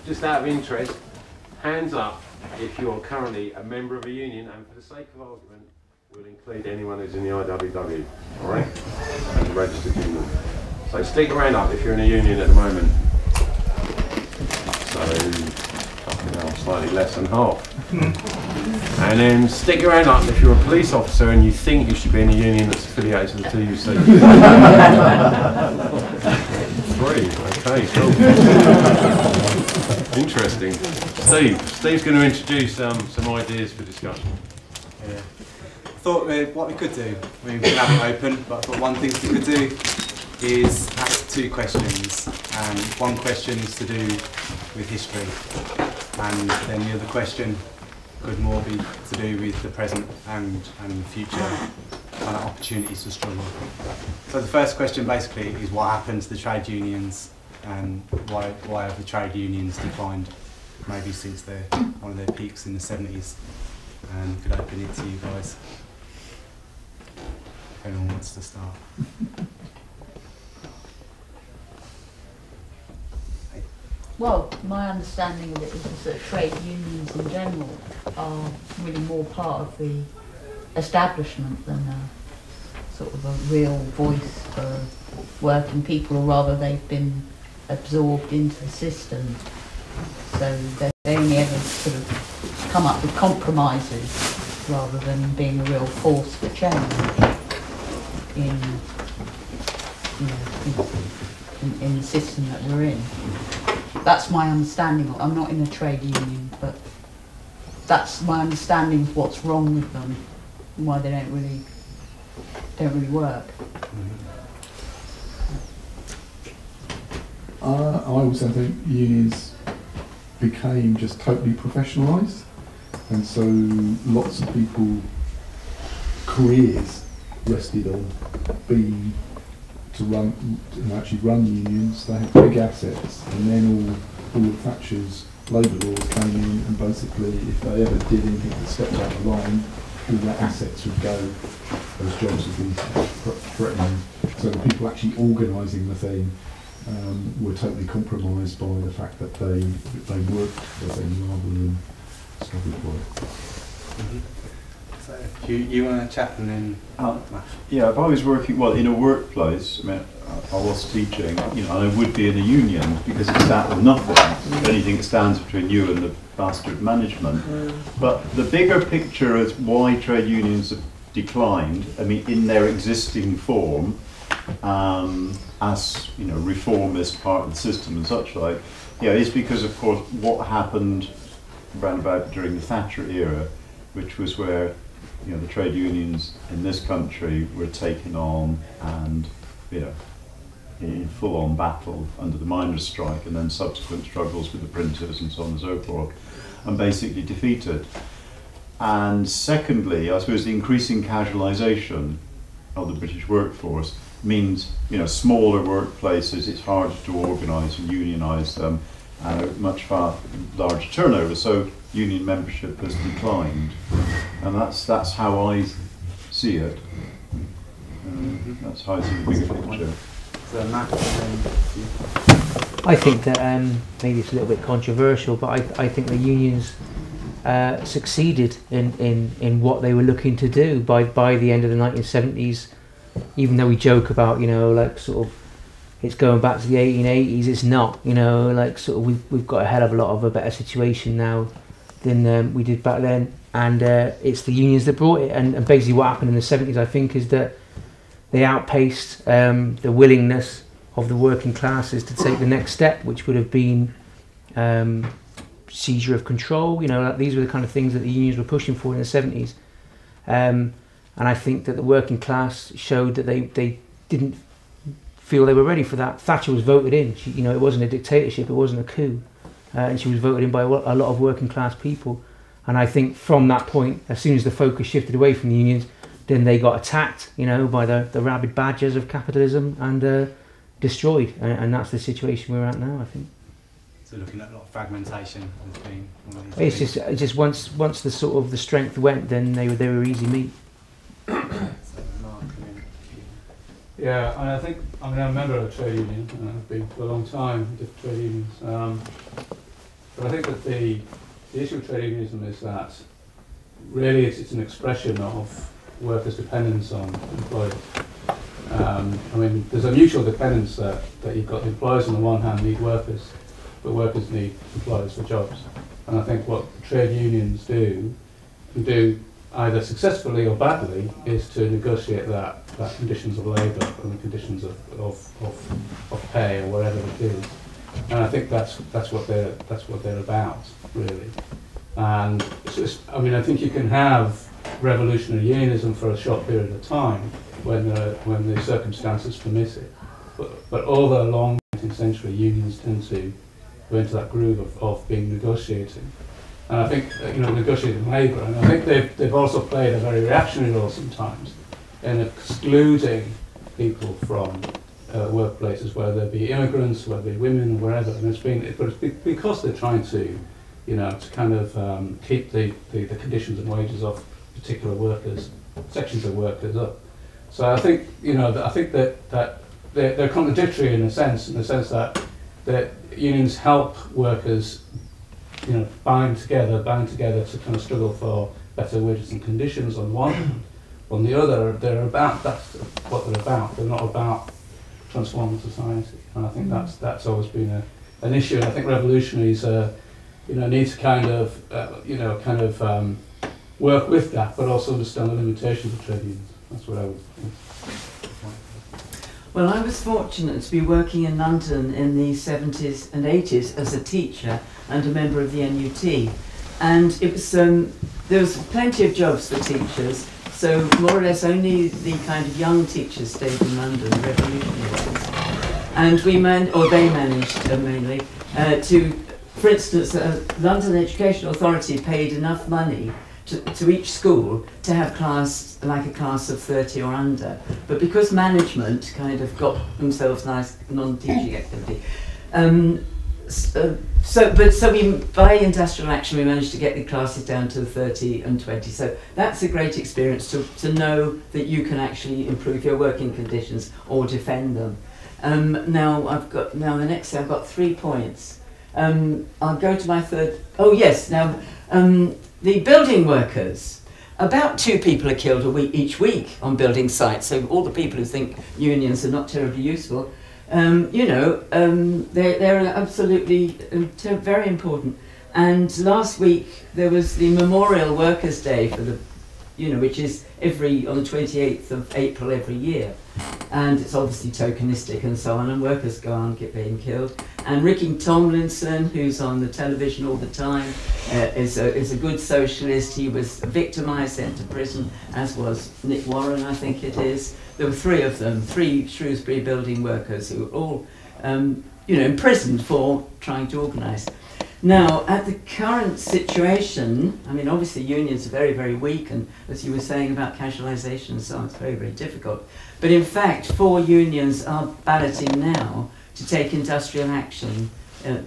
just out of interest, hands up if you're currently a member of a union, and for the sake of argument, we'll include anyone who's in the IWW, all right? As a registered union. So stick your hand up if you're in a union at the moment. So, fucking hell, slightly less than half. And then stick your hand up if you're a police officer and you think you should be in a union that's affiliated to the TUC. 3, okay, cool. Interesting. Steve's going to introduce some ideas for discussion. Yeah. I thought what we could do, we can have it open, but I thought one thing we could do is ask 2 questions. And one question is to do with history, and then the other question could more be to do with the present and future kind of opportunities to struggle. So the first question basically is what happened to the trade unions, and why have the trade unions declined maybe since one of their peaks in the 70s? And could open it to you guys. If anyone wants to start. Well, my understanding of it is that trade unions in general are really more part of the establishment than a sort of a real voice for working people, or rather they've been absorbed into the system. So they only ever sort of come up with compromises rather than being a real force for change in the system that we're in. That's my understanding. I'm not in a trade union, but that's my understanding of what's wrong with them and why they don't really work. I also think unions became just totally professionalised, and so lots of people careers rested on being to actually run unions. They had big assets, and then all of Thatcher's labour laws came in, and basically if they ever did anything that stepped out of line, all their assets would go, those jobs would be threatened. So the people actually organising the thing were totally compromised by the fact that they worked for the thing rather than struggled for it. So you want to chat and then... Yeah, if I was working, well, in a workplace, I mean, I was teaching, and I would be in a union because it's that or nothing. If anything, it stands between you and the bastard management. But the bigger picture is why trade unions have declined, I mean, in their existing form, as reformist part of the system and such like, is because of course what happened round about during the Thatcher era, which was where the trade unions in this country were taken on and in full-on battle under the miners' strike, and then subsequent struggles with the printers and so on and so forth, and basically defeated. And secondly, I suppose the increasing casualisation of the British workforce means, smaller workplaces, it's harder to organise and unionise them, and a much larger turnover. So union membership has declined, and that's how I see it. That's how I see the bigger picture. So Matt, I think that maybe it's a little bit controversial, but I think the unions succeeded in what they were looking to do by the end of the 1970s. Even though we joke about it's going back to the 1880s, it's not. We've got a hell of a lot of a better situation now than we did back then, and it's the unions that brought it. And basically what happened in the 70s, I think, is that they outpaced the willingness of the working classes to take the next step, which would have been seizure of control. These were the kind of things that the unions were pushing for in the 70s. And I think that the working class showed that they didn't feel they were ready for that. Thatcher was voted in. It wasn't a dictatorship, it wasn't a coup. And she was voted in by a lot of working class people. And I think from that point, as soon as the focus shifted away from the unions, then they got attacked, by the rabid badgers of capitalism and destroyed. And that's the situation we're at now, I think. So looking at a lot of fragmentation has been one of It's these just once the sort of the strength went, then they were easy meat. Yeah, and I I'm a member of a trade union, and I've been for a long time in different trade unions. But I think that the issue with trade unionism is that really it's an expression of workers' dependence on employers. I mean, there's a mutual dependence that you've got. The employers on the one hand need workers, but workers need employers for jobs. And I think what trade unions do either successfully or badly is to negotiate that conditions of labour and the conditions of pay or whatever it is. And I think that's what they're about, really. And I mean, I think you can have revolutionary unionism for a short period of time when the circumstances permit it. But over a long 19th century, unions tend to go into that groove of being negotiating. And I think, negotiating labour, and I think they've also played a very reactionary role sometimes in excluding people from workplaces, whether they be immigrants, whether they be women, or wherever. And it's because they're trying to, to kind of keep the conditions and wages of particular workers, sections of workers up. So I think, I think that they're contradictory in the sense that unions help workers, bind together to kind of struggle for better wages and conditions on one hand. On the other, that's what they're about. They're not about transforming society. And I think that's always been an issue. And I think revolutionaries, need to kind of, work with that, but also understand the limitations of trade unions. That's what I would think. Well, I was fortunate to be working in London in the 70s and 80s as a teacher and a member of the NUT. And it was there was plenty of jobs for teachers, so more or less only the kind of young teachers stayed in London, revolutionaries. And they managed mainly to, for instance, London Education Authority paid enough money to each school to have a class of 30 or under. But because management kind of got themselves nice non-teaching activity, by industrial action we managed to get the classes down to 30 and 20. So that's a great experience to know that you can actually improve your working conditions or defend them. Now the next day I've got 3 points. I'll go to my third. Oh yes, now. The building workers, about 2 people are killed each week on building sites, so all the people who think unions are not terribly useful, they're absolutely very important. And last week there was the Memorial Workers' Day for the, which is on the 28th of April every year. And it's obviously tokenistic and so on, and workers go on being killed. And Ricky Tomlinson, who's on the television all the time, is a good socialist. He was victimised, sent to prison, as was Nick Warren, I think it is. There were 3 of them, 3 Shrewsbury building workers who were all, imprisoned for trying to organise. Now, at the current situation, I mean, obviously unions are very, very weak, and as you were saying about casualisation and so on, it's very, very difficult. But in fact, 4 unions are balloting now to take industrial action.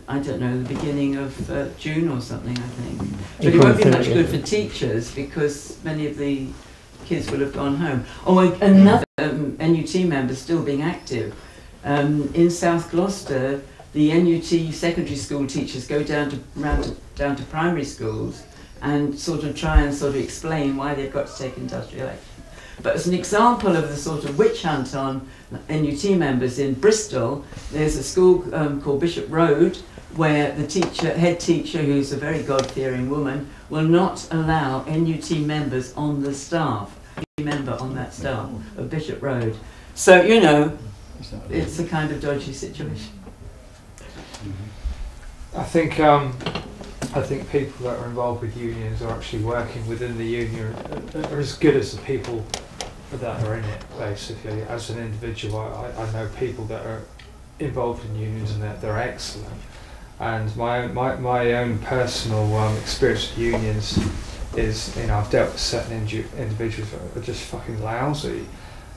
I don't know, the beginning of June or something, I think. But it won't be much good for teachers because many of the kids will have gone home. Oh, another NUT member still being active. In South Gloucester, the NUT secondary school teachers go down to primary schools and try and explain why they've got to take industrial action. But as an example of the sort of witch hunt on NUT members in Bristol, there's a school called Bishop Road where the head teacher, who's a very God-fearing woman, will not allow NUT members on the staff, any member on that staff of Bishop Road. So, it's a kind of dodgy situation. I think people that are involved with unions are actually working within the union are as good as the people that are in it, basically. As an individual, I know people that are involved in unions and they're excellent. And my own personal experience with unions is, I've dealt with certain individuals that are just fucking lousy.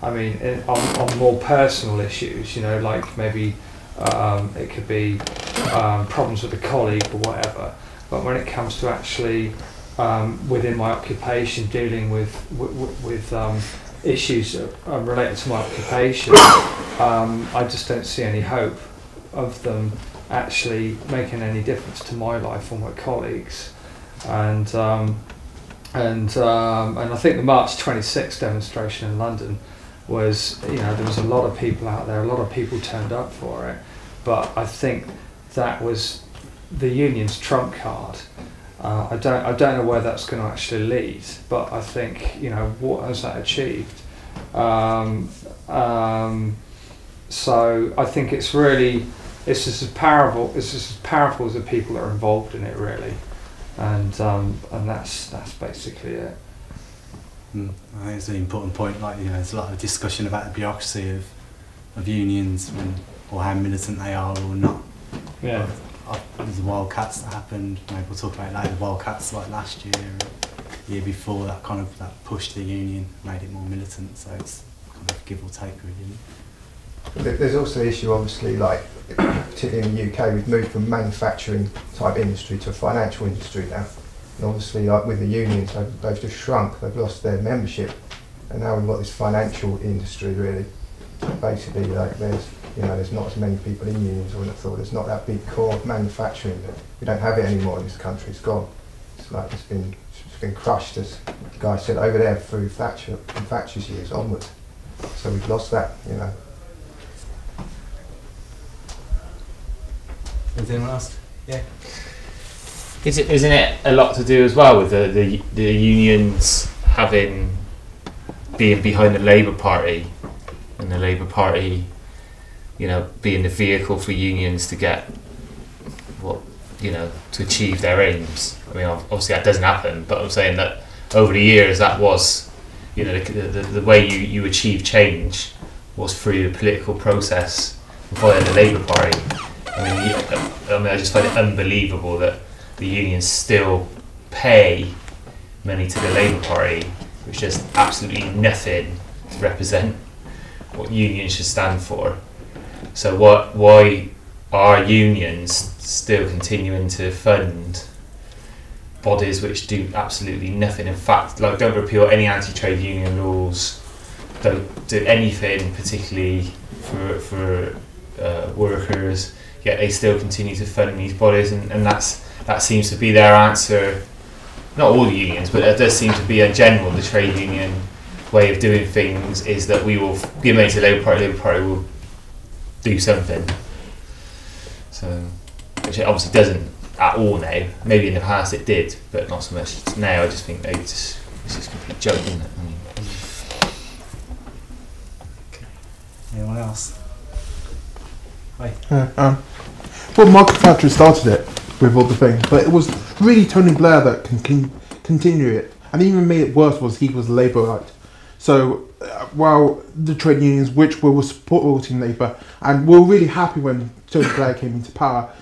I mean, on more personal issues, like maybe it could be problems with a colleague or whatever. But when it comes to actually within my occupation dealing with issues related to my occupation, I just don't see any hope of them actually making any difference to my life or my colleagues. And I think the March 26 demonstration in London was, there was a lot of people out there, a lot of people turned up for it, but I think that was the union's trump card. I don't know where that's going to actually lead, but I think, what has that achieved? So I think it's just as powerful as the people that are involved in it, really, and that's basically it. I think it's an important point. There's a lot of discussion about the bureaucracy of unions or how militant they are or not. Yeah. There's the wildcats that happened. Maybe we'll talk about later. The wildcats like last year, or the year before, that pushed the union, made it more militant. So it's kind of give or take, really. There's also the issue, obviously, particularly in the UK, we've moved from manufacturing type industry to a financial industry now. And obviously, with the unions, they've just shrunk, they've lost their membership, and now we've got this financial industry, really. Basically, there's not as many people in unions, I wouldn't have thought. There's not that big core of manufacturing. We don't have it anymore in this country, it's gone. It's been crushed, as the guy said, over there through Thatcher's years onwards. So we've lost that, Is anyone else? Yeah. Isn't it a lot to do as well with the unions being behind the Labour Party, and the Labour Party, being the vehicle for unions to get to achieve their aims? I mean, obviously that doesn't happen, but I'm saying that over the years that was, the way you achieve change was through the political process via the Labour Party. I just find it unbelievable that the unions still pay money to the Labour Party, which does absolutely nothing to represent what unions should stand for. So why are unions still continuing to fund bodies which do absolutely nothing? In fact, don't repeal any anti-trade union laws, don't do anything particularly for workers, yet they still continue to fund these bodies, and that seems to be their answer. Not all the unions, but it does seem to be in general the trade union way of doing things is that we will give money to the Labour Party will do something. So, which it obviously doesn't at all now. Maybe in the past it did, but not so much now. I just think it's just a complete joke, isn't it? Anyone else? Hi. Well, Margaret Thatcher started it with all the things, but it was really Tony Blair that can continue it, and even made it worse was he was a Labourite. So while the trade unions, which were supporting Labour and were really happy when Tony Blair came into power,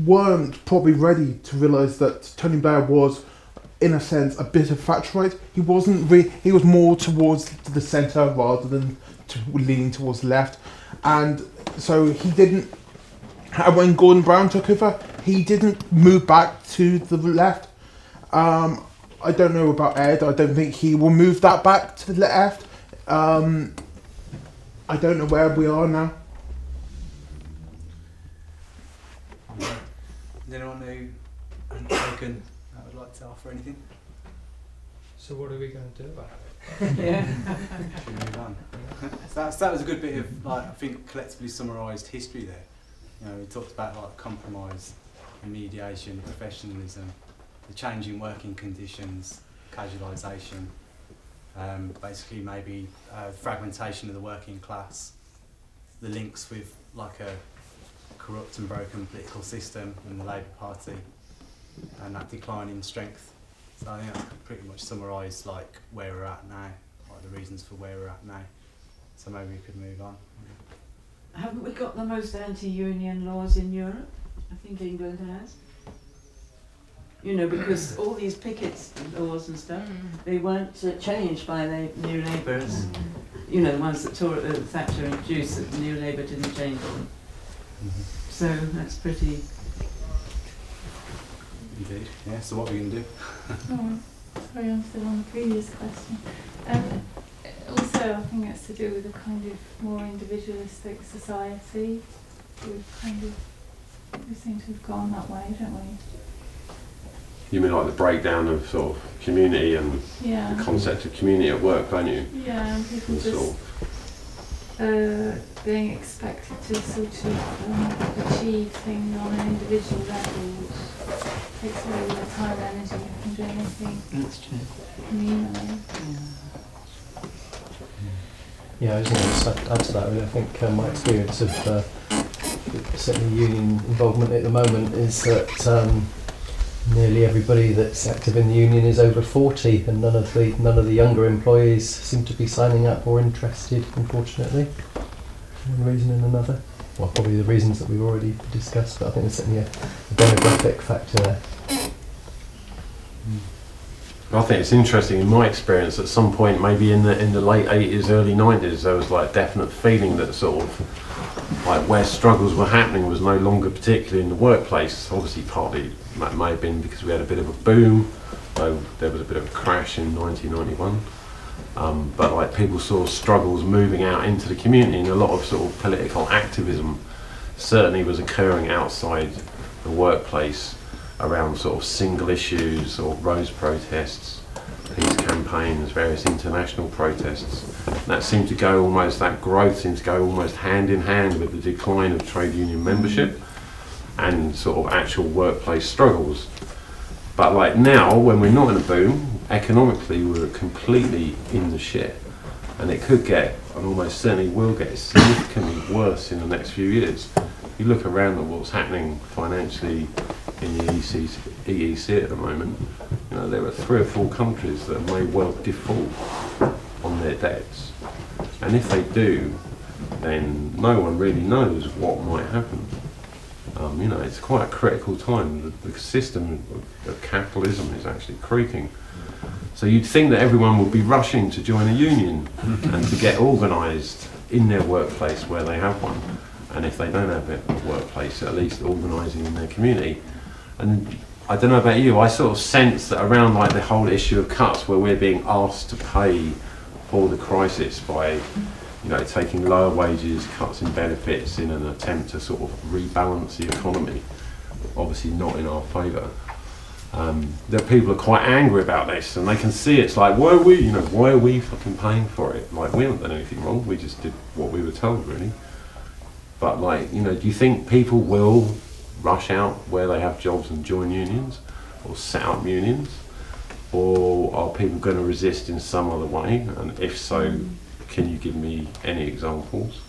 weren't probably ready to realise that Tony Blair was, in a sense, a bit of Thatcherite. He wasn't really. He was more towards the centre rather than leaning towards the left, and so he didn't. When Gordon Brown took over, he didn't move back to the left. I don't know about Ed. I don't think he will move that back to the left. I don't know where we are now. Is anyone who unspoken that would like to offer anything? So what are we going to do about it? Yeah. Should we move on? So that was a good bit of, I think, collectively summarised history there. We talked about compromise, mediation, professionalism, the changing working conditions, casualisation, basically maybe fragmentation of the working class, the links with a corrupt and broken political system and the Labour Party, and that decline in strength. So I think that pretty much summarise where we're at now, the reasons for where we're at now. So maybe we could move on. Haven't we got the most anti-union laws in Europe? I think England has. Because all these pickets laws and stuff, they weren't changed by the New Labourers. The ones that Thatcher introduced, that the New Labour didn't change them. So that's pretty... Indeed. Yeah, so what are we going to do? Sorry, I'm still on the previous question. Also, I think it's to do with a kind of more individualistic society we seem to have gone that way, don't we? You mean like the breakdown of sort of community and Yeah. the concept of community at work, don't you? Yeah, and people And just sort of, being expected to sort of achieve things on an individual level, which takes away all their time and energy from doing anything That's true. communally. Yeah, I just want to add to that. Really. I think my experience of certainly union involvement at the moment is that nearly everybody that's active in the union is over 40, and none of the younger employees seem to be signing up or interested, unfortunately, for one reason and another. Well, probably the reasons that we've already discussed, but I think there's certainly a demographic factor there. I think it's interesting in my experience at some point, maybe in the late 80s, early 90s, there was like definite feeling that sort of like where struggles were happening was no longer particularly in the workplace. Obviously partly that may have been because we had a bit of a boom, though there was a bit of a crash in 1991. But like people saw struggles moving out into the community, and a lot of sort of political activism certainly was occurring outside the workplace around sort of single issues or rose protests, peace campaigns, various international protests. And that seemed to go almost, that growth seemed to go almost hand in hand with the decline of trade union membership and sort of actual workplace struggles. But like now, when we're not in a boom, economically we're completely in the shit. And it could get, and almost certainly will get, significantly worse in the next few years. You look around at what's happening financially in the EEC at the moment, you know, there are 3 or 4 countries that may well default on their debts. And if they do, then no one really knows what might happen. You know, it's quite a critical time. The system of capitalism is actually creaking. So you'd think that everyone would be rushing to join a union and to get organised in their workplace where they have one. And if they don't have a workplace, at least organising in their community. And I don't know about you, I sort of sense that around like the whole issue of cuts, where we're being asked to pay for the crisis by, you know, taking lower wages, cuts in benefits in an attempt to sort of rebalance the economy, obviously not in our favour. That people are quite angry about this, and they can see it's like, why are we fucking paying for it? Like, we haven't done anything wrong, we just did what we were told, really. But like, you know, do you think people will rush out where they have jobs and join unions or set up unions? Or are people going to resist in some other way? And if so, can you give me any examples?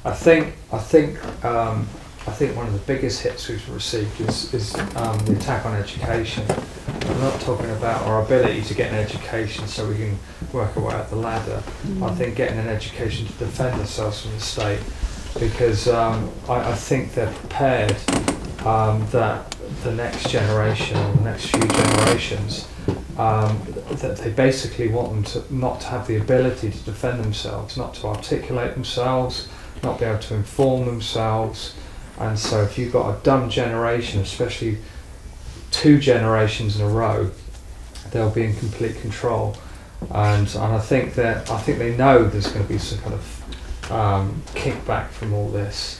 I think one of the biggest hits we've received is the attack on education. I'm not talking about our ability to get an education so we can work our way up the ladder. I think getting an education to defend ourselves from the state, because I think they're prepared that the next generation or the next few generations, that they basically want them to not to have the ability to defend themselves, not to articulate themselves, not be able to inform themselves. And so if you've got a dumb generation, especially 2 generations in a row, they'll be in complete control. And I think they know there's going to be some kind of kickback from all this.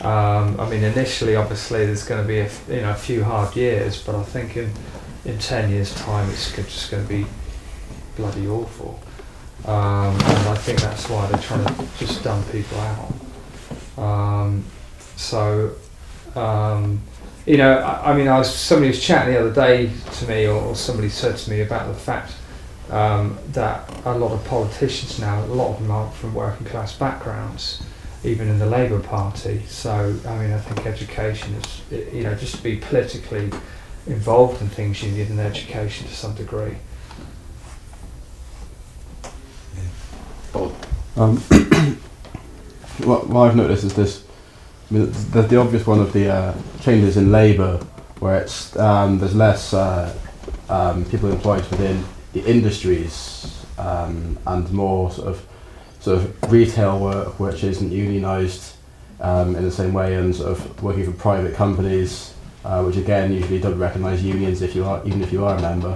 I mean, initially, obviously, there's going to be a few hard years, but I think in 10 years' time, it's just going to be bloody awful. And I think that's why they're trying to just dump people out. You know, I mean, somebody was chatting the other day to me, or somebody said to me about the fact that a lot of politicians now, a lot of them are from working class backgrounds, even in the Labour Party. So, I mean, I think education is, you know, just to be politically involved in things, you need an education to some degree. What I've noticed is this. I mean, there's the obvious one of the changes in labour, where it's there's less people employed within the industries and more sort of retail work, which isn't unionised in the same way, and sort of working for private companies, which again usually don't recognise unions even if you are a member.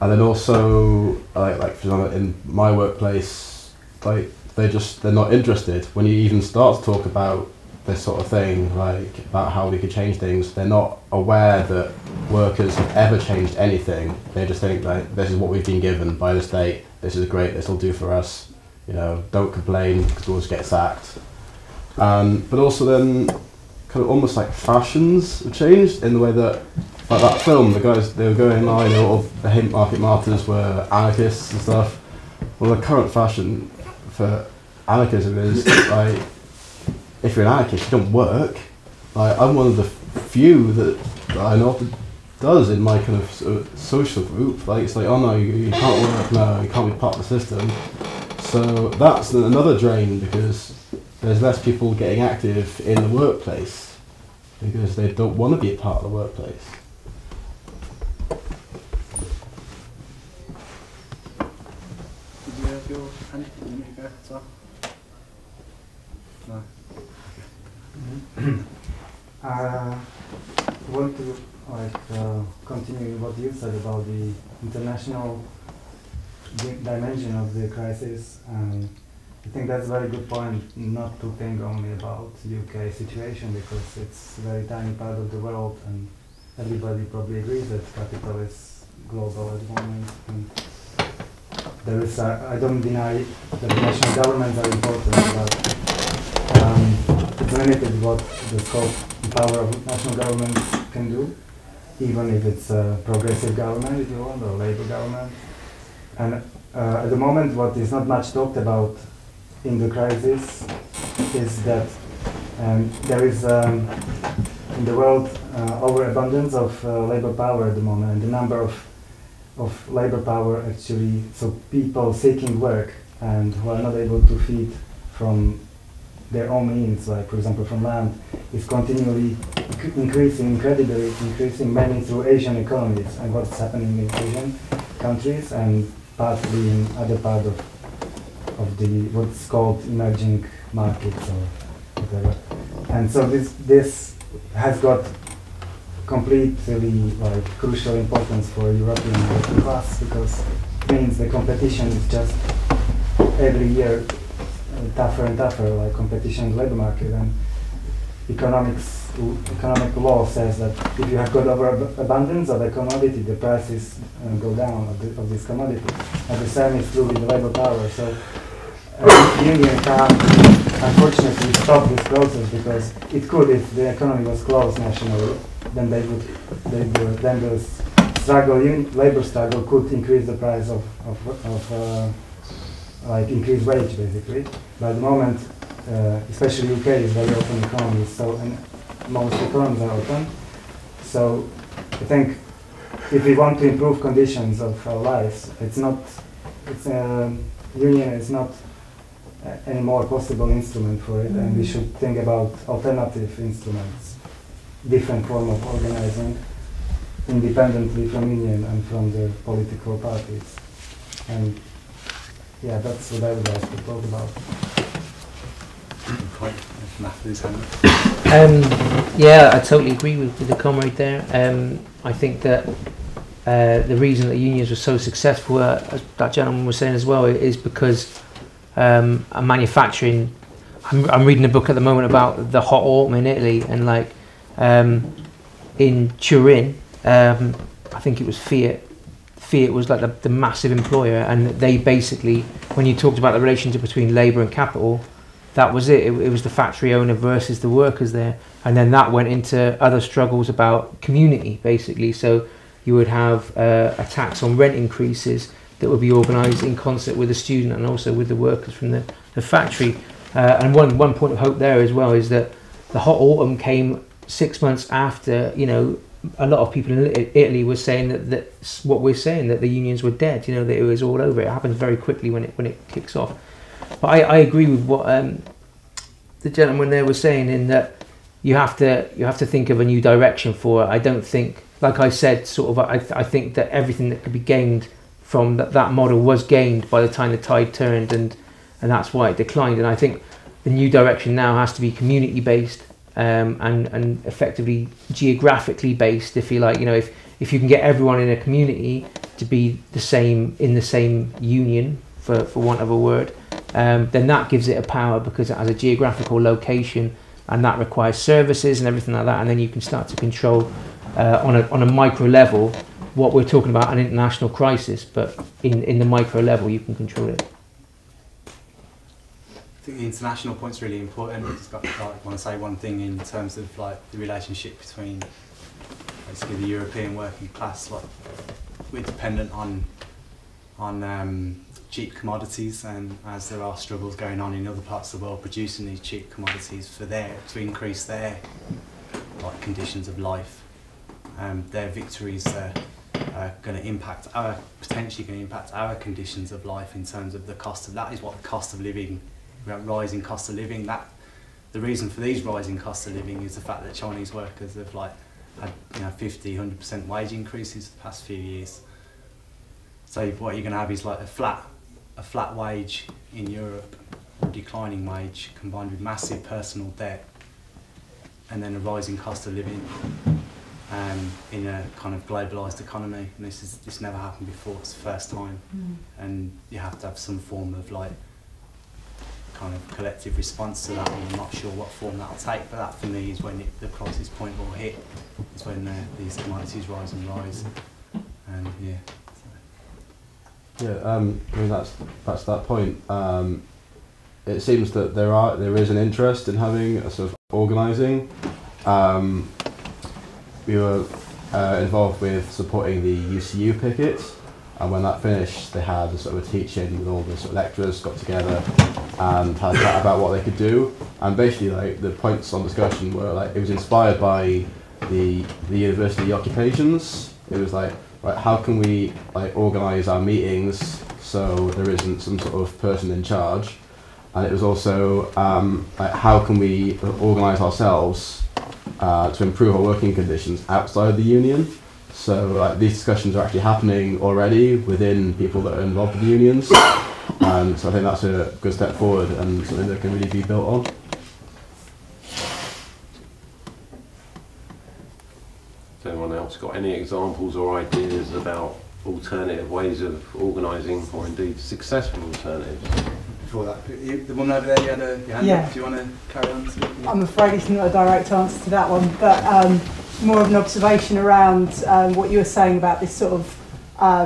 And then also, like for example, in my workplace, like they're not interested. When you even start to talk about this sort of thing, like about how we could change things, they're not aware that workers have ever changed anything. They just think like, this is what we've been given by the state, this is great, this will do for us, you know, don't complain because we'll just get sacked. But also then kind of almost like fashions have changed in the way that, like that film, the guys, they were going on, you know, all the Haymarket martyrs were anarchists and stuff. Well, the current fashion for anarchism is like, if you're an anarchist, you don't work. Like, I'm one of the few that I know that does in my kind of social group. Like, it's like, oh no, you can't work, no, you can't be part of the system. So that's another drain, because there's less people getting active in the workplace because they don't want to be a part of the workplace. Did you have your hand? There you go, sir. No. I want to continue what you said about the international dimension of the crisis. I think that's a very good point, not to think only about UK situation, because it's a very tiny part of the world, and everybody probably agrees that capital is global at the moment. And there is, I don't deny that the national governments are important, but it's limited what the scope and power of national government can do, even if it's a progressive government, if you want, or Labour government. And at the moment, what is not much talked about in the crisis is that there is in the world overabundance of labor power at the moment, and the number of labor power actually, so people seeking work and who are not able to feed from their own means, like for example from land, is continually increasing, incredibly increasing, mainly through Asian economies and what's happening in Asian countries and partly in other part of the what's called emerging markets or whatever. And so this has got completely like crucial importance for European working class, because it means the competition is just every year tougher and tougher, like competition in the labor market. And economic law says that if you have got overabundance of a commodity, the prices go down of this commodity. And the same is true with the labor power. So the union can't, unfortunately, stop this process, because it could if the economy was closed nationally. Then then the struggle, labor struggle, could increase the price of like increased wage basically. But at the moment, especially UK is very open economy, so and most economies are open. So I think if we want to improve conditions of our lives, union is not any more possible instrument for it, and we should think about alternative instruments, different form of organizing, independently from union and from the political parties. And yeah, that's what I would like to talk about. Good point. Yeah, I totally agree with the comrade there. I think that the reason that unions were so successful, as that gentleman was saying as well, is because manufacturing. I'm reading a book at the moment about the hot autumn in Italy, and like in Turin, I think it was Fiat. Fiat was like the massive employer, and they basically, when you talked about the relationship between labour and capital, that was it. It was the factory owner versus the workers there, and then that went into other struggles about community basically. So you would have a tax on rent increases that would be organised in concert with the student and also with the workers from the factory. And one point of hope there as well is that the hot autumn came 6 months after, you know, a lot of people in Italy were saying that what we're saying, that the unions were dead, you know, that it was all over. It happens very quickly when it kicks off. But I agree with what the gentleman there was saying, in that you have to think of a new direction for it. I don't think, like I said, sort of, I think that everything that could be gained from that model was gained by the time the tide turned, and that's why it declined. And I think the new direction now has to be community based. And effectively geographically based, if you like. You know, if you can get everyone in a community to be the same, in the same union, for want of a word, then that gives it a power because it has a geographical location, and that requires services and everything like that, and then you can start to control on a micro level what we're talking about, an international crisis, but in the micro level you can control it. I think the international point's really important. I just got want to say one thing in terms of like the relationship between basically the European working class. Like we're dependent on cheap commodities, and as there are struggles going on in other parts of the world producing these cheap commodities to increase their like conditions of life, their victories are going to impact potentially going to impact our conditions of life in terms of the cost of that. Is what the cost of living. Rising cost of living. That the reason for these rising costs of living is the fact that Chinese workers have like had 50, 100% wage increases the past few years. So what you're going to have is like a flat wage in Europe, or declining wage, combined with massive personal debt, and then a rising cost of living in a kind of globalised economy. And this never happened before. It's the first time, and you have to have some form of like kind of collective response to that, and I'm not sure what form that'll take, but that for me is when the crisis point will hit, is when these commodities rise and rise, and yeah. Yeah, I mean that's that point. It seems that there is an interest in having a sort of organising. We were involved with supporting the UCU pickets. And when that finished, they had a sort of a teach-in with all the sort of lecturers got together and had a chat about what they could do. And basically, like the points on discussion were like it was inspired by the university occupations. It was like, right, how can we like organise our meetings so there isn't some sort of person in charge? And it was also like how can we organise ourselves to improve our working conditions outside the union. So like these discussions are actually happening already within people that are involved with the unions, and so I think that's a good step forward and something that can really be built on. Has anyone else got any examples or ideas about alternative ways of organising, or indeed successful alternatives? Before that, the one over there, you had a hand up. Do you want to carry on speaking? I'm afraid it's not a direct answer to that one, but more of an observation around what you were saying about this sort of a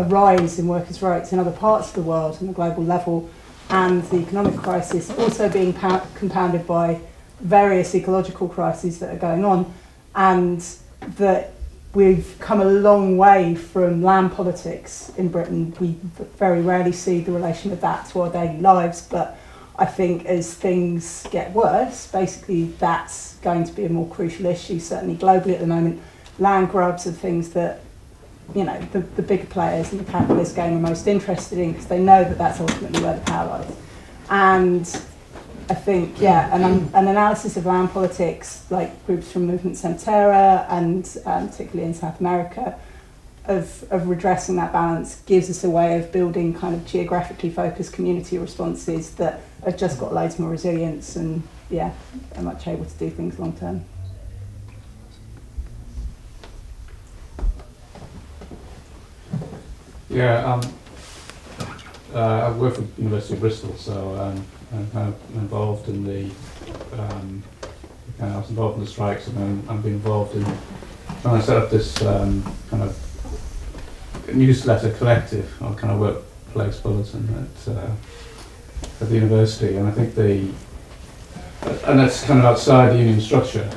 rise in workers' rights in other parts of the world on a global level, and the economic crisis also being compounded by various ecological crises that are going on, and that we've come a long way from land politics in Britain. We very rarely see the relation of that to our daily lives, but I think as things get worse, basically that's going to be a more crucial issue, certainly globally at the moment. Land grabs are things that, you know, the bigger players in the capitalist game are most interested in, because they know that that's ultimately where the power lies. And I think, yeah, an analysis of land politics, like groups from Movement Sem Terra and particularly in South America, of redressing that balance gives us a way of building kind of geographically focused community responses that have just got loads more resilience and, yeah, are much able to do things long term. Yeah, I work for the University of Bristol, so I'm kind of involved in the I was involved in the strikes, and I've been involved in trying to set up this kind of newsletter collective, or kind of workplace bulletin at the university, and I think and that's kind of outside the union structure,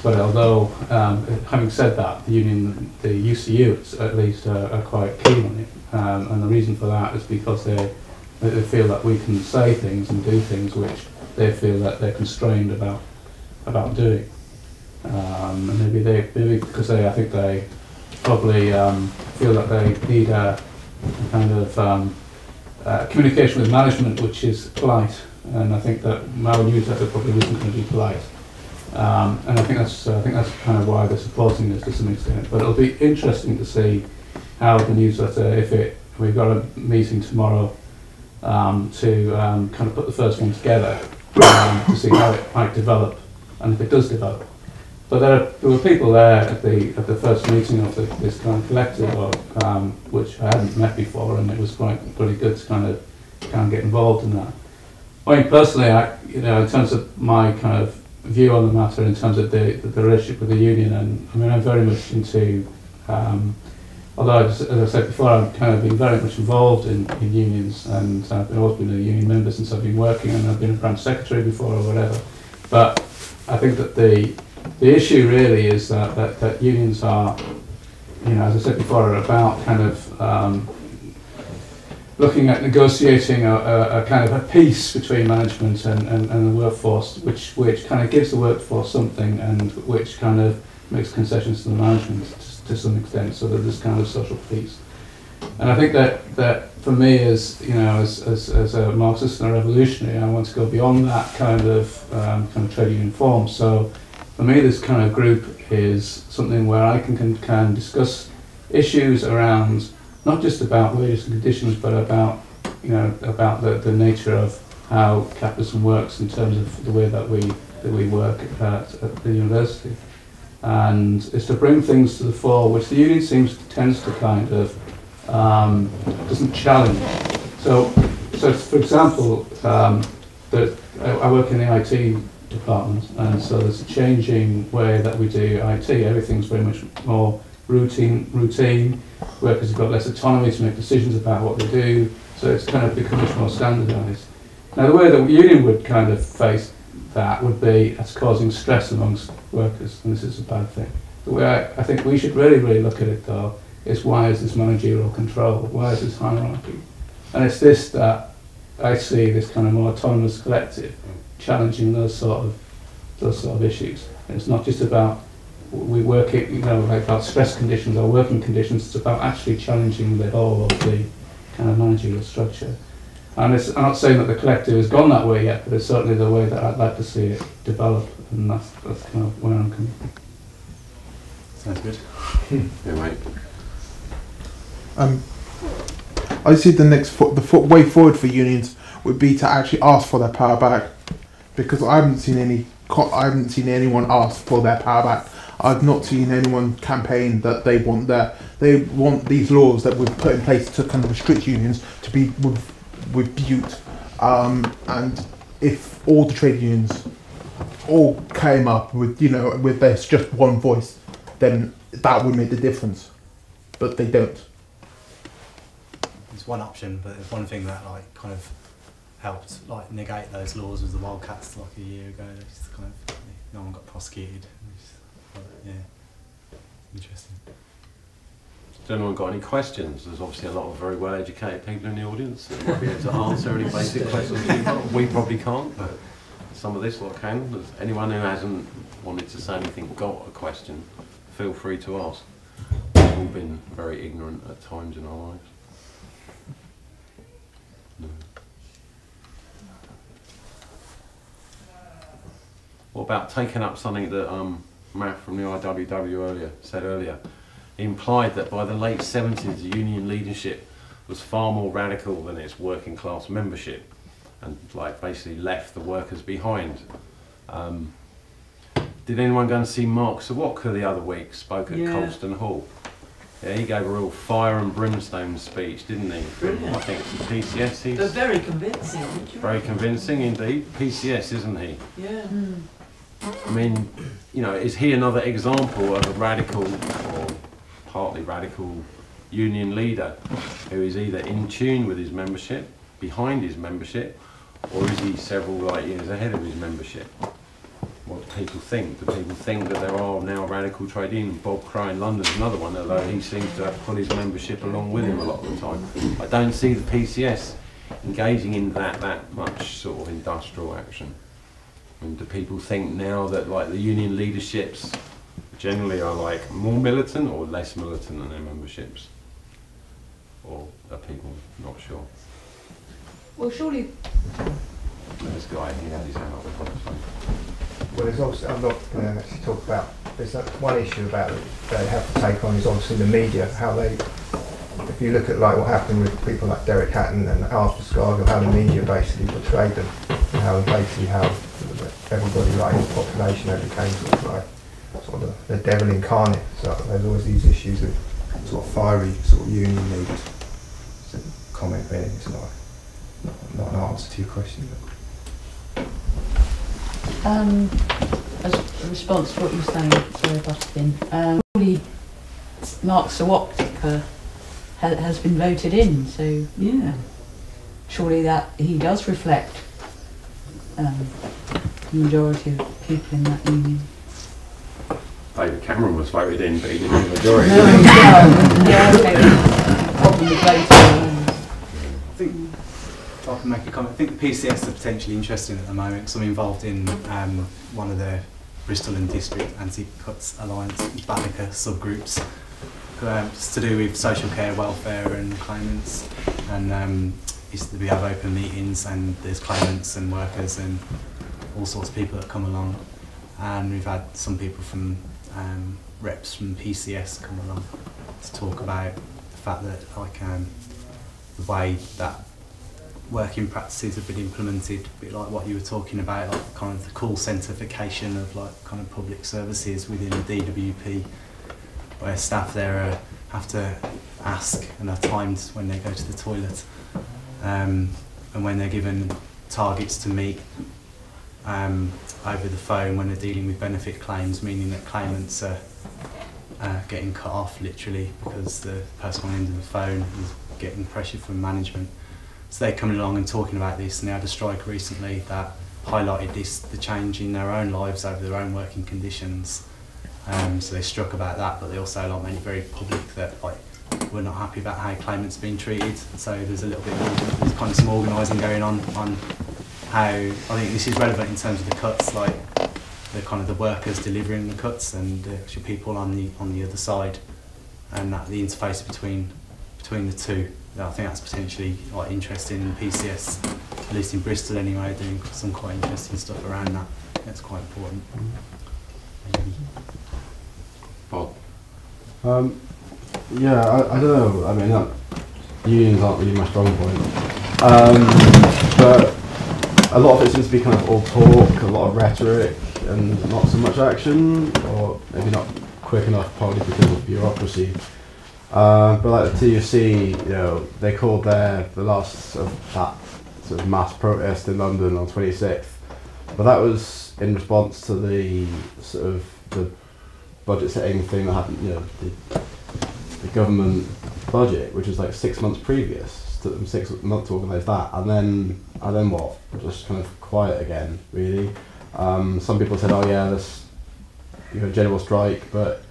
but although having said that, the UCU at least are quite keen on it, and the reason for that is because they feel that we can say things and do things which they feel that they're constrained about doing, and maybe because I think they probably feel that they need a kind of communication with management which is polite, and I think that our newsletter probably isn't going to be polite, and I think that's kind of why they're supporting this to some extent. But it'll be interesting to see how the newsletter, we've got a meeting tomorrow to kind of put the first one together to see how it might develop, and if it does develop. But there were people there at the first meeting of this kind of collective, which I hadn't met before, and it was pretty good to kind of can get involved in that. I mean, personally, in terms of my kind of view on the matter, in terms of the relationship with the union, and I mean, I'm very much into, although as I said before, I've kind of been very much involved in unions, and I've always been a union member since I've been working, and I've been a branch secretary before or whatever. But I think that the issue really is that unions are, as I said before, are about kind of looking at negotiating a kind of a peace between management and the workforce, which kind of gives the workforce something, and which kind of makes concessions to the management to some extent, so that there's kind of social peace. And I think that for me, as a Marxist and a revolutionary, I want to go beyond that kind of trade union form. So for me, this kind of group is something where I can discuss issues around, not just about wages and conditions, but about the nature of how capitalism works in terms of the way that we work at the university, and is to bring things to the fore which the union tends to kind of doesn't challenge. So for example, I work in the IT department, and so there's a changing way that we do IT. Everything's very much more routine. Workers have got less autonomy to make decisions about what they do, so it's kind of become much more standardised. Now, the way that the union would kind of face that would be as causing stress amongst workers, and this is a bad thing. The way I think we should really look at it, though, is why is this managerial control? Why is this hierarchy? And it's this that I see this kind of more autonomous collective challenging those sort of issues. And it's not just about we work it, like about stress conditions or working conditions. It's about actually challenging the whole of the kind of managerial structure. And I'm not saying that the collective has gone that way yet, but it's certainly the way that I'd like to see it develop, and that's kind of where I'm coming from. Sounds good. Yeah, mate. I see the way forward for unions would be to actually ask for their power back, because I haven't seen anyone ask for their power back. I've not seen anyone campaign that they want these laws that we've put in place to kind of restrict unions to be rebuked. And if all the trade unions all came up with there's just one voice, then that would make the difference. But they don't. It's one option, but one thing that kind of helped negate those laws was the Wildcats a year ago. They just kind of no one got prosecuted. Yeah, interesting. Has anyone got any questions? There's obviously a lot of very well educated people in the audience that might be able to answer any basic questions we probably can't, but some of this lot can. Does anyone who hasn't wanted to say anything got a question, feel free to ask. We've all been very ignorant at times in our lives. No. What about taking up something that Matt from the IWW said earlier? He implied that by the late 70s, the union leadership was far more radical than its working class membership, and basically left the workers behind. Did anyone go and see Mark Sawatka the other week? Spoke at Colston Hall. Yeah, he gave a real fire and brimstone speech, didn't he? Brilliant. I think it's the PCS. But very convincing. Very convincing indeed. PCS, isn't he? Yeah. I mean, is he another example of a radical or partly radical union leader who is either in tune with his membership, behind his membership, or is he several years ahead of his membership? What do people think? Do people think that there are now radical trade unions? Bob Crow in London's another one, although he seems to have pulled his membership along with him a lot of the time. I don't see the PCS engaging in that much sort of industrial action. And do people think now that the union leaderships generally are more militant or less militant than their memberships? Or are people not sure? Well, surely. This guy, he had his hand up. Well, there's also, I'm not going to actually talk about, there's one issue about they have to take on is obviously the media, how they, if you look at what happened with people like Derek Hatton and Arthur Scargill, how the media basically portrayed them, and how everybody in the population became sort of the devil incarnate. So there's always these issues of sort of fiery sort of union leaders. Comment really, it's not answer to your question. As a response to what you were saying, sorry, I butted in. Surely Mark Sawoptica has been voted in, so yeah, surely that he does reflect the majority of people in that union. David Cameron was voted in, but he didn't have a majority. No, yeah, okay. Problem with voting. I think, if I can make a comment, I think the PCS are potentially interesting at the moment, so I'm involved in one of the Bristol and District Anti-Cuts Alliance Ballica subgroups. It's to do with social care, welfare and claimants, and we have open meetings and there's claimants and workers and all sorts of people that come along, and we've had some people from reps from PCS come along to talk about the fact that the way that working practices have been implemented, a bit like what you were talking about, like kind of the call centrification of like kind of public services within the DWP, where staff there have to ask and are timed when they go to the toilet, and when they're given targets to meet over the phone when they're dealing with benefit claims, meaning that claimants are getting cut off literally because the person on the end of the phone is getting pressure from management. So they're coming along and talking about this, and they had a strike recently that highlighted the change in their own lives over their own working conditions. So they struck about that, but they also made it very public that we're not happy about how claimants are being treated. So there's a little bit more, there's kind of some organising going on how, I think this is relevant in terms of the cuts, like the kind of the workers delivering the cuts and the actual people on the other side, and that the interface between the two. I think that's potentially quite interesting in PCS, at least in Bristol anyway, doing some quite interesting stuff around that. That's quite important. Bob? Yeah, I don't know. I mean, unions aren't really my strong point. But a lot of it seems to be kind of all talk, a lot of rhetoric, and not so much action, or maybe not quick enough, probably because of bureaucracy. But like the TUC, they called the last that sort of mass protest in London on 26th, but that was in response to the sort of the budget setting thing that happened, the government budget, which was like 6 months previous. Took them 6 months to organise that, and then what? Just kind of quiet again, really. Some people said, "Oh yeah, this general strike," but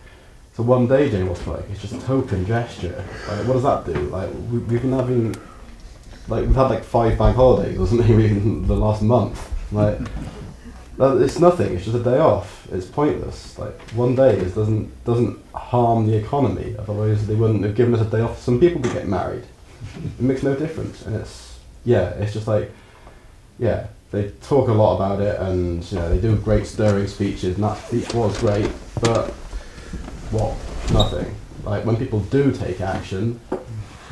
it's a one-day general strike. It's just a token gesture. Like, what does that do? Like we've been having, we've had 5 bank holidays or something in the last month. Like it's nothing. It's just a day off. It's pointless. Like one day doesn't harm the economy. Otherwise, they wouldn't have given us a day off. Some people could get married. It makes no difference, and it's just they talk a lot about it, and they do great stirring speeches, and that speech was great, but what? Nothing. Like when people do take action,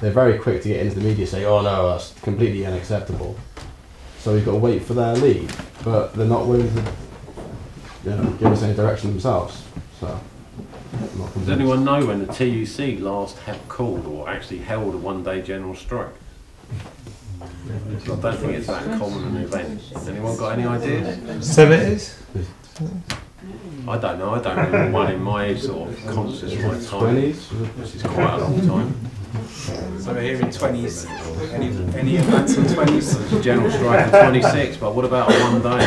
they're very quick to get into the media and say, "Oh no, that's completely unacceptable." So we've got to wait for their lead, but they're not willing to give us any direction themselves. So. Does anyone know when the TUC last called or actually held a one-day general strike? I don't think it's that common an event. Anyone got any ideas? 70s? I don't know. I don't remember one in my sort of conscious my time. 20s? Which is quite a long time. So we're here in 20s. Any events in 20s? There's a general strike in 26, but what about a one day?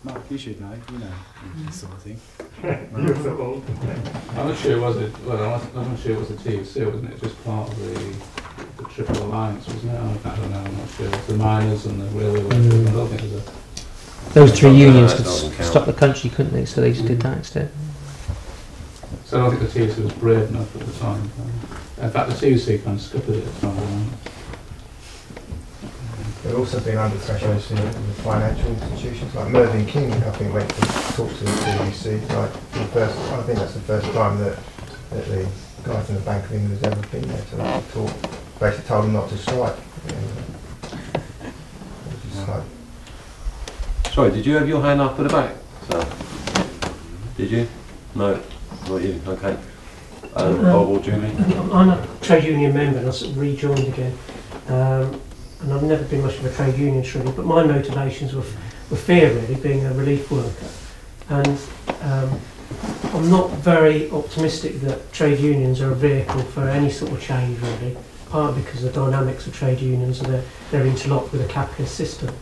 Mark, you should know. You know this sort of thing. I'm not sure was it. Well, I'm not sure it was the TUC, wasn't it? Just part of the Triple Alliance, wasn't it? I don't know. I'm not sure. The miners and the railway workers. I don't think it was a. Those 3 unions could stop the country, couldn't they? So they just did that instead. So I don't think the TUC was brave enough at the time. In fact, the TUC kind of scuppered it at the time. They've also been under pressure in the financial institutions. Like Mervyn King, I think, went to talk to the TUC. I think that's the first time that the guy from the Bank of England has ever been there to talk. Basically told them not to strike. Sorry, did you have your hand up at the back? So, did you? No, not you. Okay. Bob or Julie? I'm a trade union member and I sort of rejoined again. and I've never been much of a trade unionist really, but my motivations were fear really, being a relief worker. And I'm not very optimistic that trade unions are a vehicle for any sort of change really, partly because the dynamics of trade unions are they're interlocked with a capitalist system.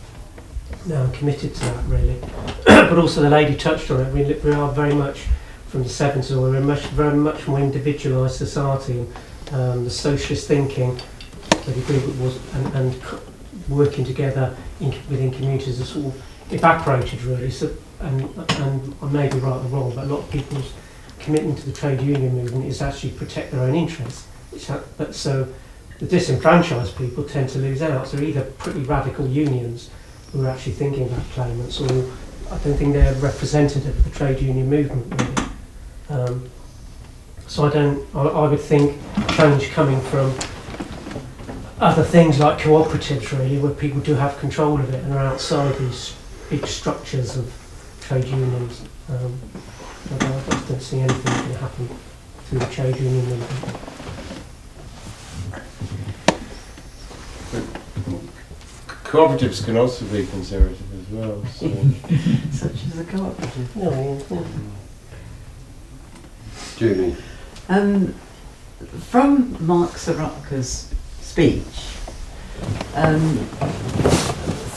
Now I'm committed to that really. But also the lady touched on it, we are very much from the 70s, we're very much more individualised society. The socialist thinking, I agree with, was and working together within communities has sort of evaporated really. So, and I may be right or wrong, but a lot of people's commitment to the trade union movement is actually protect their own interests. But so the disenfranchised people tend to lose out. So either pretty radical unions who are actually thinking about claimants, or I don't think they're representative of the trade union movement really. So I would think change coming from other things like cooperatives really, where people do have control of it and are outside these big structures of trade unions. But I just don't see anything going to happen through the trade union movement. Cooperatives can also be conservative as well. So. Such as a cooperative. No, yeah. Julie. From Mark Soroka's speech,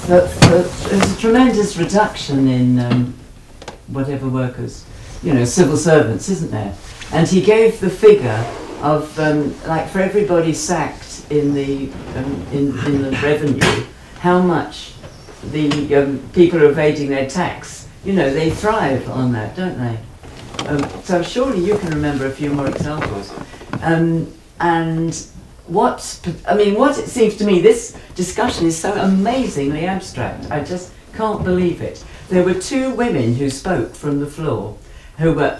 there's a tremendous reduction in whatever workers, civil servants, isn't there? And he gave the figure of like for everybody sacked in the revenue, how much the people are evading their tax. They thrive on that, don't they? So surely you can remember a few more examples. And what it seems to me, this discussion is so amazingly abstract. I just can't believe it. There were two women who spoke from the floor who were,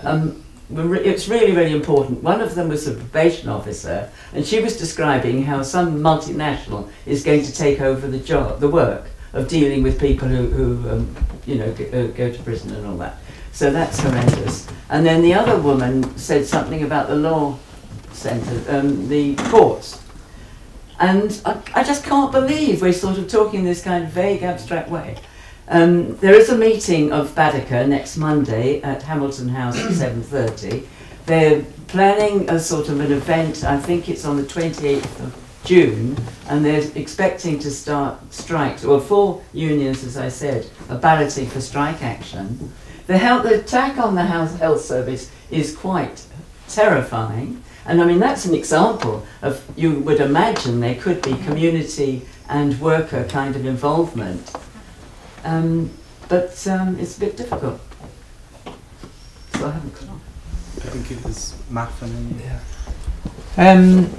it's really, really important. One of them was a probation officer, and she was describing how some multinational is going to take over the work of dealing with people who go to prison and all that. So that's horrendous. And then the other woman said something about the law centre, the courts. And I just can't believe we're sort of talking in this kind of vague, abstract way. There is a meeting of Baedeker next Monday at Hamilton House at 7:30. They're planning a sort of an event, I think it's on the 28th of June, and they're expecting to start strikes. Well, 4 unions, as I said, are balloting for strike action. The attack on the health service is quite terrifying. And I mean, that's an example of, you would imagine there could be community and worker kind of involvement. But it's a bit difficult. So I haven't got on. I think it was Matt and then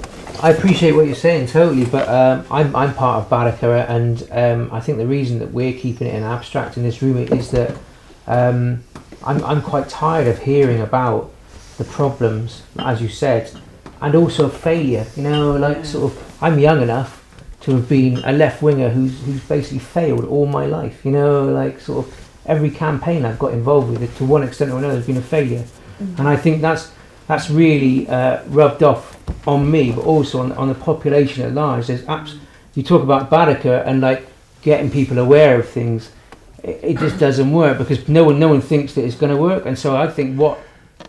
I appreciate what you're saying totally, but I'm part of Baedeker, and I think the reason that we're keeping it in abstract in this room is that I'm quite tired of hearing about the problems, as you said, and also failure. Sort of, I'm young enough to have been a left winger who's basically failed all my life. Sort of every campaign I've got involved with, to one extent or another, has been a failure. And I think that's really rubbed off on me, but also on the population at large. You talk about Baedeker and getting people aware of things. It just doesn't work because no one thinks that it's going to work. And so I think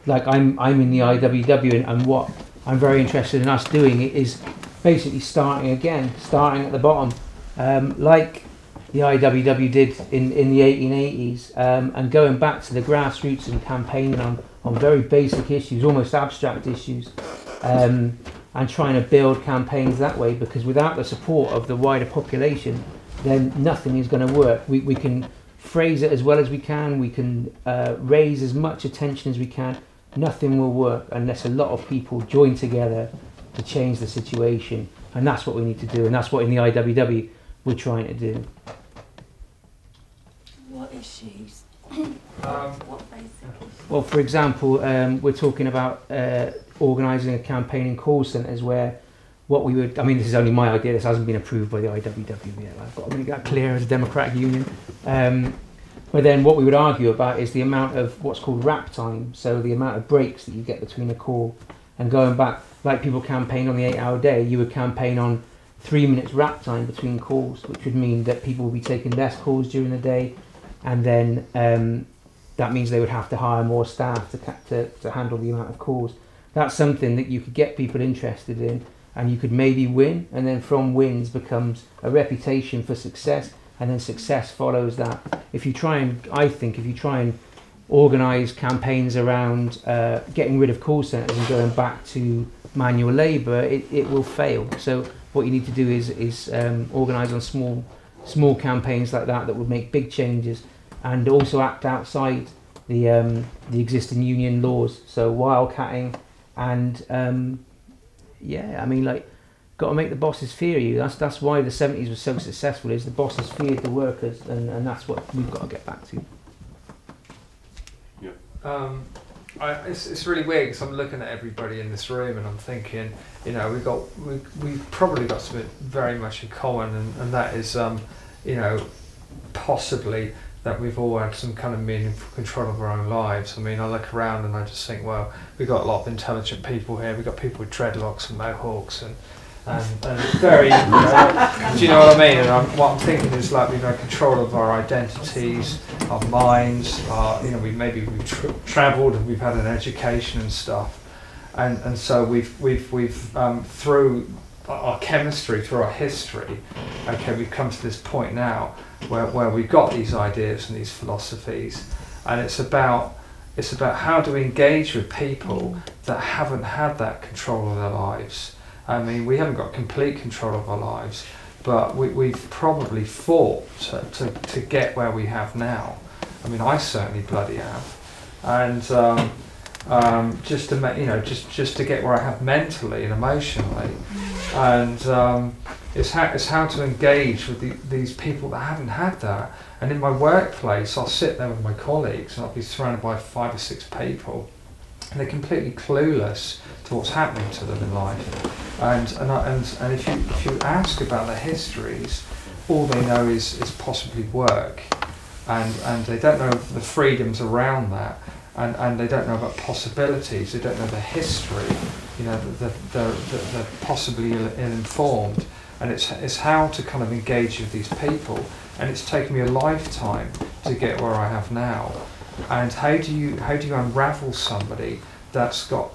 I'm in the IWW, and what I'm very interested in us doing is basically starting at the bottom, like the IWW did in the 1880s, and going back to the grassroots and campaigning on very basic issues, almost abstract issues, and trying to build campaigns that way, because without the support of the wider population, then nothing is going to work. We can phrase it as well as we can, we can raise as much attention as we can. Nothing will work unless a lot of people join together to change the situation, and that's what we need to do, and that's what in the IWW we're trying to do. What issues? What basically? Well, for example, we're talking about organising a campaign in call centres where what we would, this is only my idea, this hasn't been approved by the IWW yet, I've got to make that clear as a democratic union. But then what we would argue about is the amount of what's called wrap time, so the amount of breaks that you get between a call, and going back, like people campaign on the 8-hour day, you would campaign on 3 minutes wrap time between calls, which would mean that people will be taking less calls during the day, and then that means they would have to hire more staff to handle the amount of calls. That's something that you could get people interested in, and you could maybe win, and then from wins becomes a reputation for success, and then success follows that. If you try and organise campaigns around getting rid of call centres and going back to manual labour, it will fail. So what you need to do is organise on small campaigns like that would make big changes, and also act outside the existing union laws. So wildcatting and got to make the bosses fear you. That's why the 70s was so successful, is the bosses feared the workers, and that's what we've got to get back to. It's really weird because I'm looking at everybody in this room and I'm thinking, we've probably got something very much in common, and that is, possibly that we've all had some kind of meaningful control of our own lives. I mean, I look around and I just think, well, we've got a lot of intelligent people here. We've got people with dreadlocks and mohawks and very, do you know what I mean? And what I'm thinking is, like, we've had control of our identities, our minds, we've travelled and we've had an education and stuff, and so we've through our chemistry, through our history, we've come to this point now where we've got these ideas and these philosophies, and it's about how do we engage with people that haven't had that control of their lives. I mean, we haven't got complete control of our lives, but we've probably fought to get where we have now. I mean, I certainly bloody have, and just to get where I have mentally and emotionally, and it's how to engage with these people that haven't had that. And in my workplace, I'll sit there with my colleagues, and I'll be surrounded by 5 or 6 people, and they're completely clueless to what's happening to them in life. And if you ask about their histories, all they know is possibly work, and they don't know the freedoms around that, and they don't know about possibilities. They don't know the history. They're possibly ill-informed, and it's how to kind of engage with these people. And it's taken me a lifetime to get where I have now. And how do you unravel somebody that's got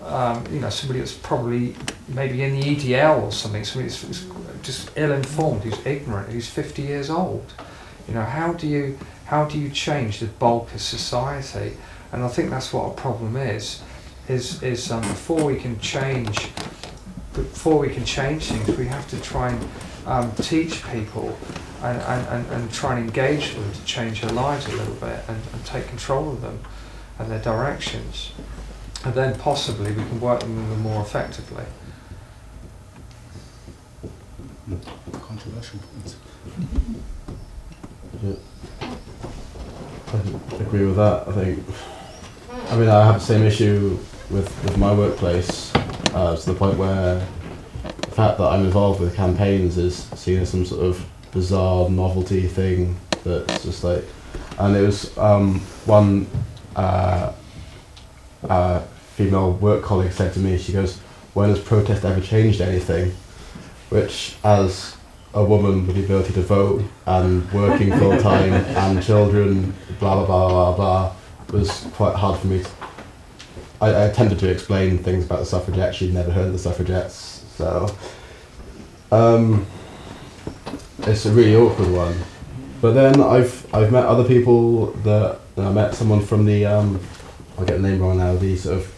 somebody that's probably maybe in the EDL or something, somebody that's just ill-informed, who's ignorant, who's 50 years old? How do you change the bulk of society? And I think that's what our problem is before we can change things, we have to try and teach people and try and engage them to change their lives a little bit, and take control of them and their directions. And then possibly we can work them more effectively. Controversial points. Yeah. I agree with that. I mean, I have the same issue with my workplace, to the point where the fact that I'm involved with campaigns is seen as some sort of bizarre novelty thing that's just like, and it was one female work colleague said to me, she goes, "When has protest ever changed anything?" Which, as a woman with the ability to vote and working full time and children, blah blah blah blah blah, was quite hard for me. I attempted to explain things about the suffragettes. She'd never heard of the suffragettes, so it's a really awkward one. But then I've met other people that I met someone from the I'll get the name wrong now, the sort of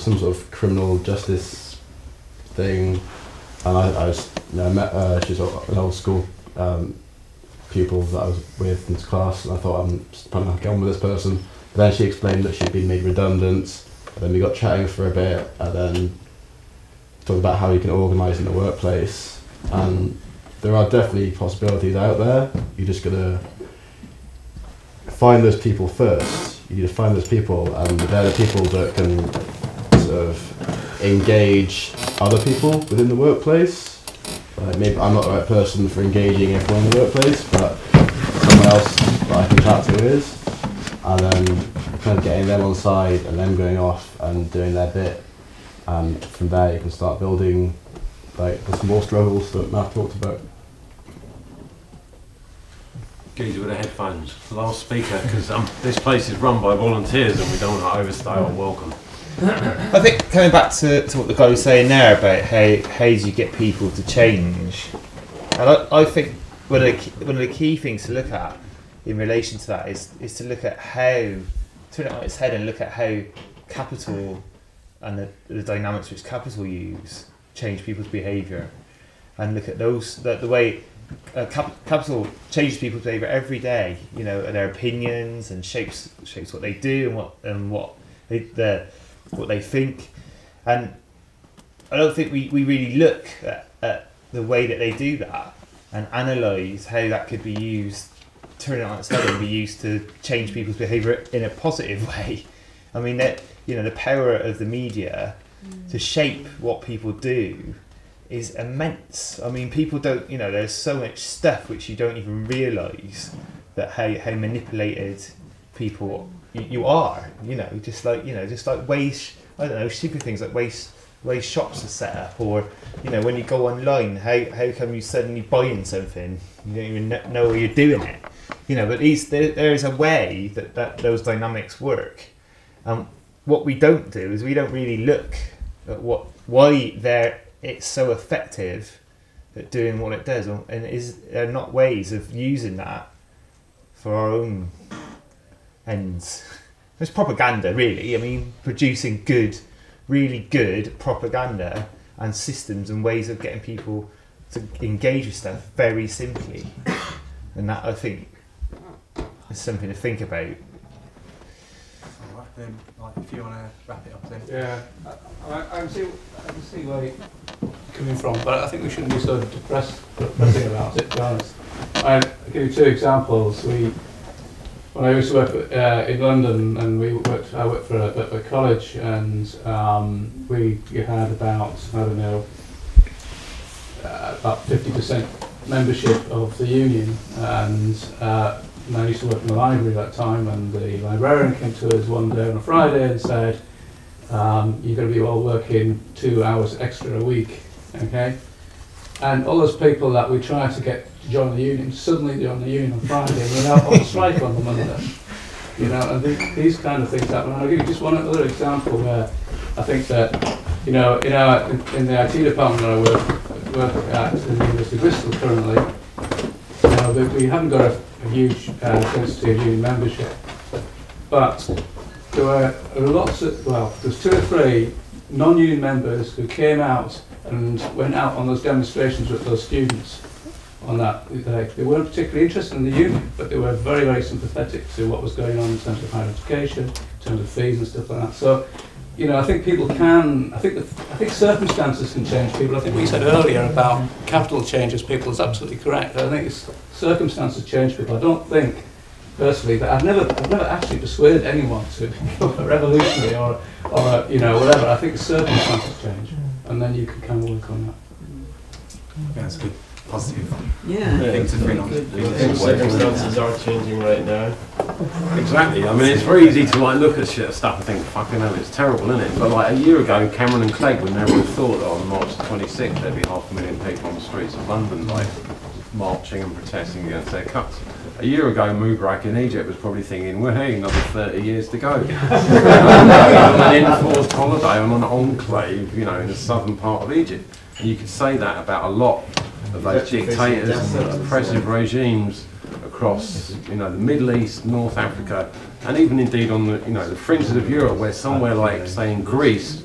some sort of criminal justice thing, and I met she's an old school pupil that I was with in this class, and I thought I'm just trying to get on with this person. But then she explained that she'd been made redundant, and then we got chatting for a bit, and then talked about how you can organise in the workplace, and there are definitely possibilities out there. You just gotta find those people first. You need to find those people, and they're the people that can sort of engage other people within the workplace. Maybe I'm not the right person for engaging everyone in the workplace, but someone else that I can chat to is, and then kind of getting them on side and them going off and doing their bit, and from there you can start building like the small struggles that Matt talked about. Geezer with the headphones. Last speaker, because this place is run by volunteers and we don't want to overstay our welcome. I think coming back to what the guy was saying there about how do you get people to change, and I think one of the key things to look at in relation to that is to look at how, turn it on its head and look at how capital and the dynamics which capital use change people's behaviour, and look at the way capital changes people's behaviour every day, you know, and their opinions, and shapes what they do and what they think. And I don't think we really look at the way that they do that and analyse how that could be used, turn it on its head and be used to change people's behaviour in a positive way. I mean, that, you know, the power of the media to shape what people do is immense. I mean, people don't, you know, there's so much stuff which you don't even realise that how manipulated people you are, you know, just like ways, I don't know, stupid things like ways shops are set up, or, you know, when you go online, how come you suddenly buying something, you don't even know where you're doing it, you know, but there is a way that those dynamics work. What we don't do is we don't really look at why it's so effective at doing what it does, and there are not ways of using that for our own ends. It's propaganda, really. I mean, producing really good propaganda and systems and ways of getting people to engage with stuff very simply, and that, I think, is something to think about. Alright, then, like, if you want to wrap it up then. Yeah, I can see where you're coming from, but I think we shouldn't be so depressing about it, to be honest. I'll give you two examples. When I used to work in London, and I worked for a college, and we had about, I don't know, about 50% membership of the union, and I used to work in the library at that time, and the librarian came to us one day on a Friday and said, you're going to be all working 2 hours extra a week, okay? And all those people that we tried to get to join the union, suddenly joined the union on Friday, and we're now on strike on the Monday. You know, and these kind of things happen. I'll give you just one other example where I think that, you know, in the IT department that I work at in the University of Bristol currently, you know, we haven't got a huge density of union membership, but there were there's 2 or 3 non-union members who came out and went out on those demonstrations with those students on that. They weren't particularly interested in the union, but they were very, very sympathetic to what was going on in terms of higher education, in terms of fees and stuff like that. So, you know, I think people can, I think circumstances can change people. I think what you said earlier about capital changes people is absolutely correct. I think circumstances change people. I don't think, personally, that I've never actually persuaded anyone to become a revolutionary or you know, whatever. I think circumstances change, and then you can kind of work on that. Yeah, that's good. Positive. Yeah. Things have been on. Circumstances are changing right now. Exactly. I mean, it's very easy to like look at stuff and think, fucking hell, it's terrible, isn't it? But like a year ago, Cameron and Clegg would never have thought that on March 26th there'd be 500,000 people on the streets of London, like marching and protesting against their cuts. A year ago, Mubarak in Egypt was probably thinking, well, hey, another 30 years to go. On an enforced holiday on an enclave, you know, in the southern part of Egypt. And you could say that about a lot of those dictators and oppressive regimes across, you know, the Middle East, North Africa, and even indeed on the, you know, the fringes of Europe, where somewhere like, say, in Greece,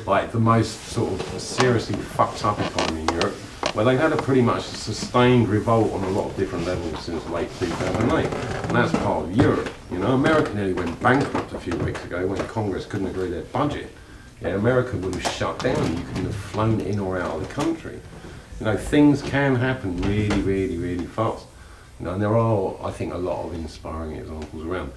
like the most sort of seriously fucked up economy in Europe, where they've had a pretty much sustained revolt on a lot of different levels since late 2008, and that's part of Europe. You know, America nearly went bankrupt a few weeks ago when Congress couldn't agree their budget. Yeah, America would have shut down. You couldn't have flown in or out of the country. You know, things can happen really, really, really fast. You know, and there are, I think, a lot of inspiring examples around.